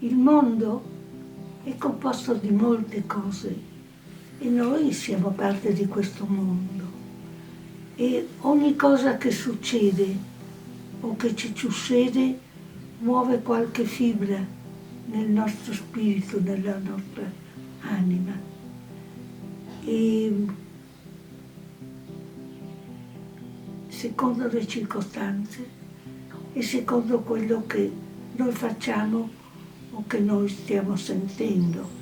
Il mondo è composto di molte cose e noi siamo parte di questo mondo. E ogni cosa che succede o che ci succede muove qualche fibra nel nostro spirito, nella nostra anima. E secondo le circostanze e secondo quello che noi facciamo o che noi stiamo sentendo.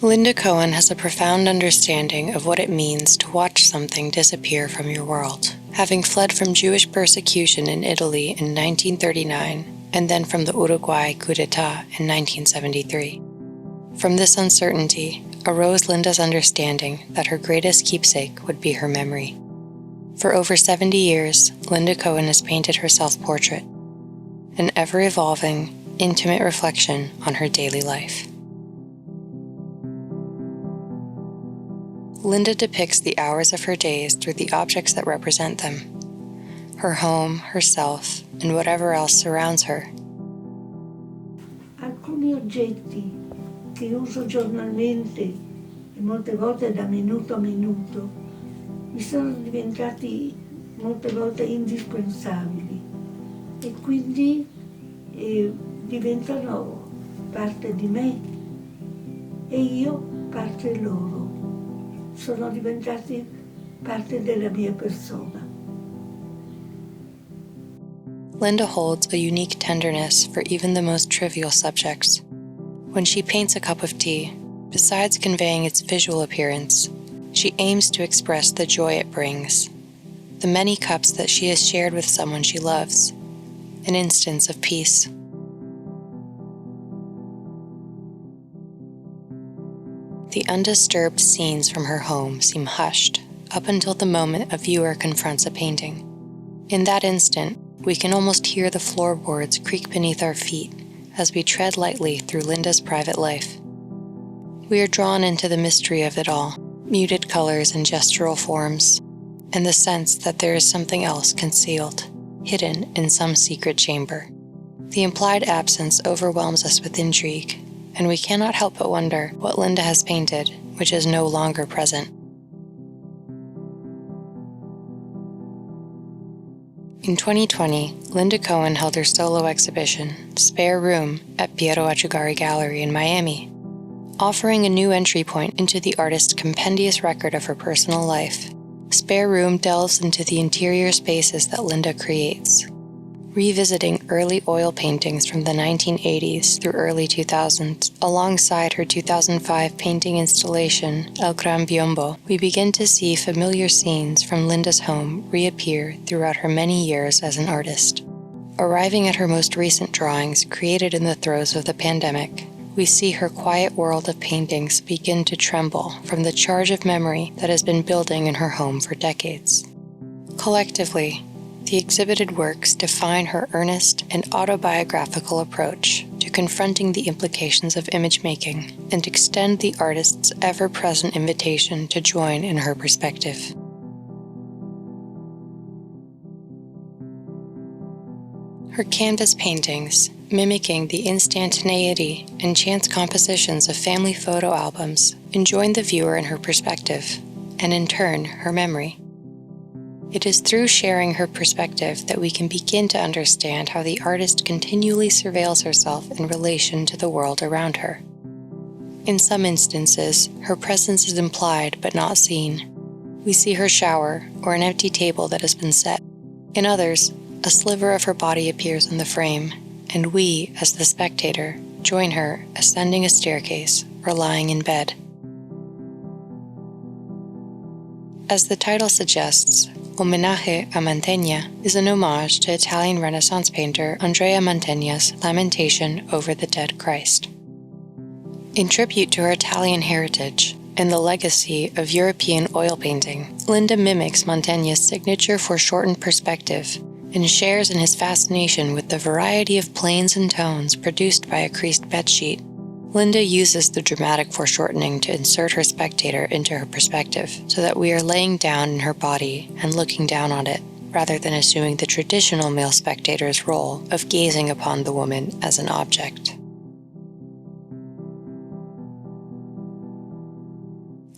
Linda Kohen has a profound understanding of what it means to watch something disappear from your world. Having fled from Jewish persecution in Italy in 1939 and then from the Uruguay coup d'etat in 1973. From this uncertainty arose Linda's understanding that her greatest keepsake would be her memory. For over 70 years, Linda Kohen has painted her self-portrait, an ever-evolving, intimate reflection on her daily life. Linda depicts the hours of her days through the objects that represent them, her home, herself, and whatever else surrounds her. Alcuni oggetti che uso giornalmente e molte volte da minuto a minuto mi sono diventati molte volte indispensabili e quindi diventano parte di me e io parte loro. Sono diventati parte della mia persona. Linda holds a unique tenderness for even the most trivial subjects. When she paints a cup of tea, besides conveying its visual appearance, she aims to express the joy it brings, the many cups that she has shared with someone she loves, an instance of peace. The undisturbed scenes from her home seem hushed up until the moment a viewer confronts a painting. In that instant, we can almost hear the floorboards creak beneath our feet as we tread lightly through Linda's private life. We are drawn into the mystery of it all, muted colors and gestural forms, and the sense that there is something else concealed, hidden in some secret chamber. The implied absence overwhelms us with intrigue, and we cannot help but wonder what Linda has painted, which is no longer present. In 2020, Linda Kohen held her solo exhibition, Spare Room, at Piero Atchugarry Gallery in Miami, offering a new entry point into the artist's compendious record of her personal life. Spare Room delves into the interior spaces that Linda creates, revisiting early oil paintings from the 1980s through early 2000s. Alongside her 2005 painting installation, Gran Biombo, we begin to see familiar scenes from Linda's home reappear throughout her many years as an artist. Arriving at her most recent drawings, created in the throes of the pandemic, we see her quiet world of paintings begin to tremble from the charge of memory that has been building in her home for decades. Collectively, the exhibited works define her earnest and autobiographical approach to confronting the implications of image-making and extend the artist's ever-present invitation to join in her perspective. Her canvas paintings, mimicking the instantaneity and chance compositions of family photo albums, enjoin the viewer in her perspective, and in turn, her memory. It is through sharing her perspective that we can begin to understand how the artist continually surveils herself in relation to the world around her. In some instances, her presence is implied but not seen. We see her shower or an empty table that has been set. In others, a sliver of her body appears in the frame, and we, as the spectator, join her ascending a staircase or lying in bed. As the title suggests, Homenaje a Mantegna is an homage to Italian Renaissance painter Andrea Mantegna's Lamentation over the Dead Christ. In tribute to her Italian heritage and the legacy of European oil painting, Linda mimics Mantegna's signature foreshortened perspective and shares in his fascination with the variety of planes and tones produced by a creased bedsheet. Linda uses the dramatic foreshortening to insert her spectator into her perspective so that we are laying down in her body and looking down on it, rather than assuming the traditional male spectator's role of gazing upon the woman as an object.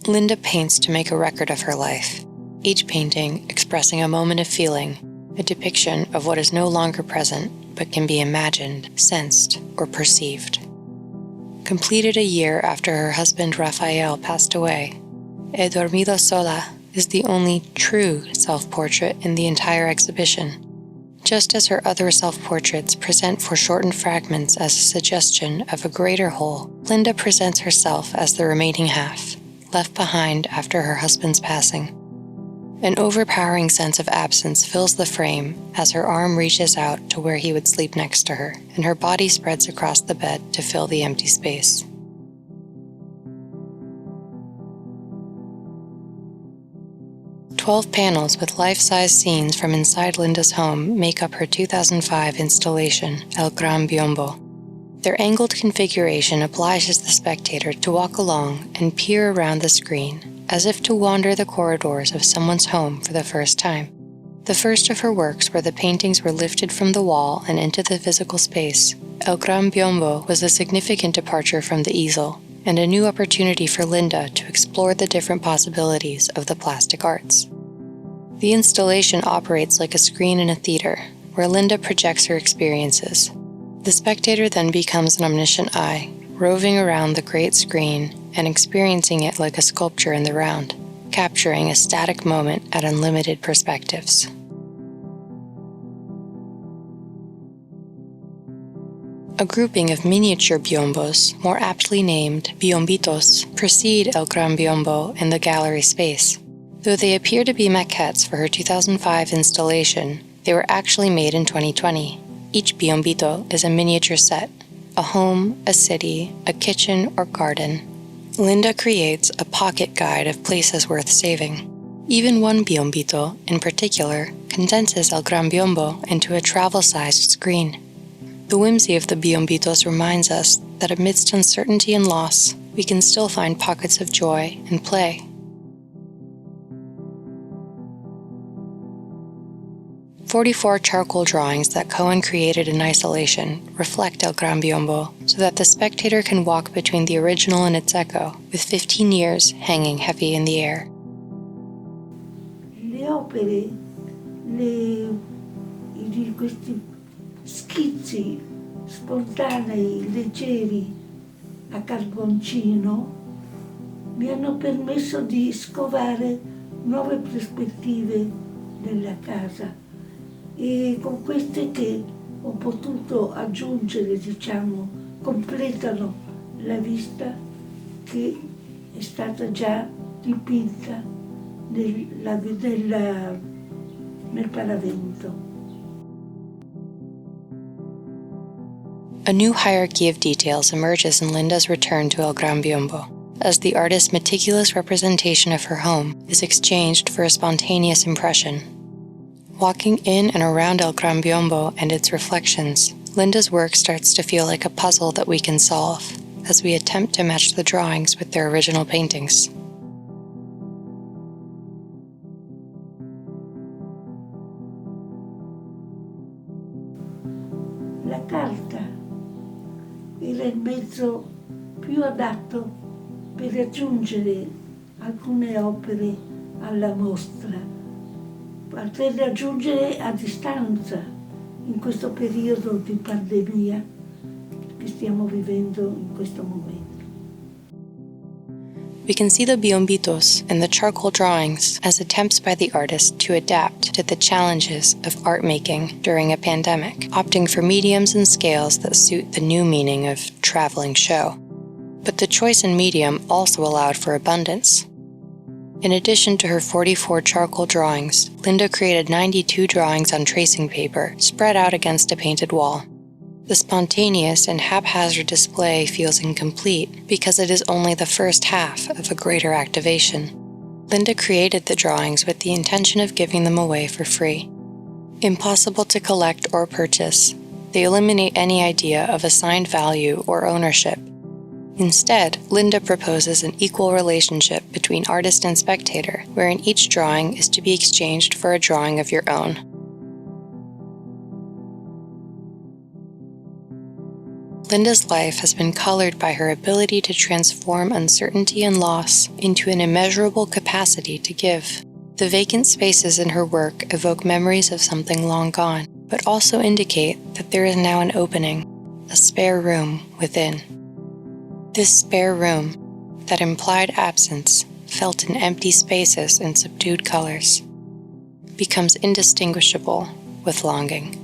Linda paints to make a record of her life, each painting expressing a moment of feeling, a depiction of what is no longer present but can be imagined, sensed, or perceived. Completed a year after her husband Rafael passed away, He Dormido Sola is the only true self-portrait in the entire exhibition. Just as her other self-portraits present foreshortened fragments as a suggestion of a greater whole, Linda presents herself as the remaining half, left behind after her husband's passing. An overpowering sense of absence fills the frame as her arm reaches out to where he would sleep next to her, and her body spreads across the bed to fill the empty space. "12 panels with life-size scenes from inside Linda's home make up her 2005 installation, El Gran Biombo. Their angled configuration obliges the spectator to walk along and peer around the screen, as if to wander the corridors of someone's home for the first time. The first of her works where the paintings were lifted from the wall and into the physical space, El Gran Biombo was a significant departure from the easel, and a new opportunity for Linda to explore the different possibilities of the plastic arts. The installation operates like a screen in a theater, where Linda projects her experiences. The spectator then becomes an omniscient eye, roving around the great screen and experiencing it like a sculpture in the round, capturing a static moment at unlimited perspectives. A grouping of miniature biombos, more aptly named biombitos, precede El Gran Biombo in the gallery space. Though they appear to be maquettes for her 2005 installation, they were actually made in 2020. Each biombito is a miniature set, a home, a city, a kitchen, or garden. Linda creates a pocket guide of places worth saving. Even one biombito, in particular, condenses El Gran Biombo into a travel-sized screen. The whimsy of the biombitos reminds us that amidst uncertainty and loss, we can still find pockets of joy and play. "44 charcoal drawings that Kohen created in isolation reflect El Gran Biombo so that the spectator can walk between the original and its echo, with 15 years hanging heavy in the air." Le opere, di questi schizzi spontanei, leggeri, a carboncino, mi hanno permesso di scovare nuove prospettive della casa. E con queste che ho potuto aggiungere, completano la vista che è stata già dipinta nel paravento. A new hierarchy of details emerges in Linda's return to El Gran Biombo, as the artist's meticulous representation of her home is exchanged for a spontaneous impression. Walking in and around El Gran Biombo and its reflections, Linda's work starts to feel like a puzzle that we can solve, as we attempt to match the drawings with their original paintings. La carta era il mezzo più adatto per aggiungere alcune opere alla mostra, per raggiungere a distanza in questo periodo di pandemia che stiamo vivendo in questo momento. We can see the biombitos and the charcoal drawings as attempts by the artist to adapt to the challenges of art making during a pandemic, opting for mediums and scales that suit the new meaning of traveling show. But the choice in medium also allowed for abundance. In addition to her 44 charcoal drawings, Linda created 92 drawings on tracing paper spread out against a painted wall. The spontaneous and haphazard display feels incomplete because it is only the first half of a greater activation. Linda created the drawings with the intention of giving them away for free. Impossible to collect or purchase, they eliminate any idea of assigned value or ownership. Instead, Linda proposes an equal relationship between artist and spectator, wherein each drawing is to be exchanged for a drawing of your own. Linda's life has been colored by her ability to transform uncertainty and loss into an immeasurable capacity to give. The vacant spaces in her work evoke memories of something long gone, but also indicate that there is now an opening, a spare room within. This spare room, that implied absence, felt in empty spaces and subdued colors, becomes indistinguishable with longing.